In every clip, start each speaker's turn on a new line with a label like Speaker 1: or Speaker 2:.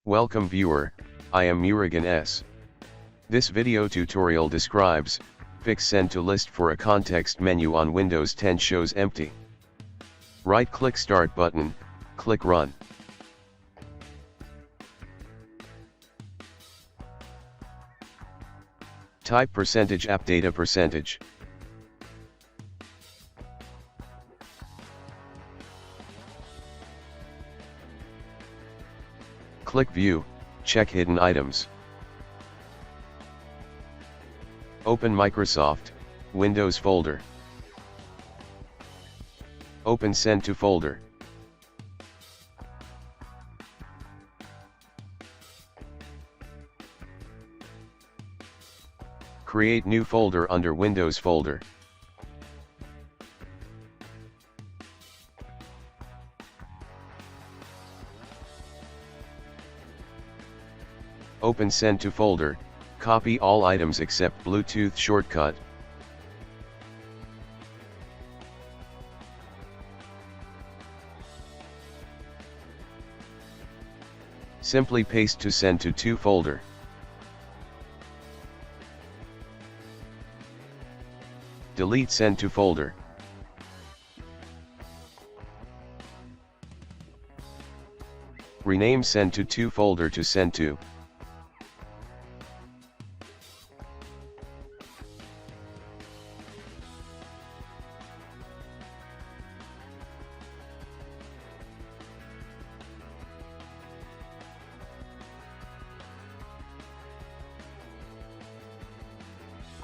Speaker 1: Welcome viewer, I am Murugan S. This video tutorial describes, fix send to list for a context menu on Windows 10 shows empty. Right-click Start button, click Run. Type %appdata %. Click View, check Hidden Items. Open Microsoft, Windows folder. Open Send to folder. Create new folder under Windows folder. Open Send to folder, copy all items except Bluetooth shortcut. Simply paste to Send to folder. Delete Send to folder. Rename Send to folder to Send to.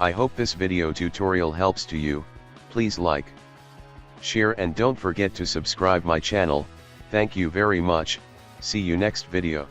Speaker 1: I hope this video tutorial helps to you. Please like, share and don't forget to subscribe my channel. Thank you very much. See you next video.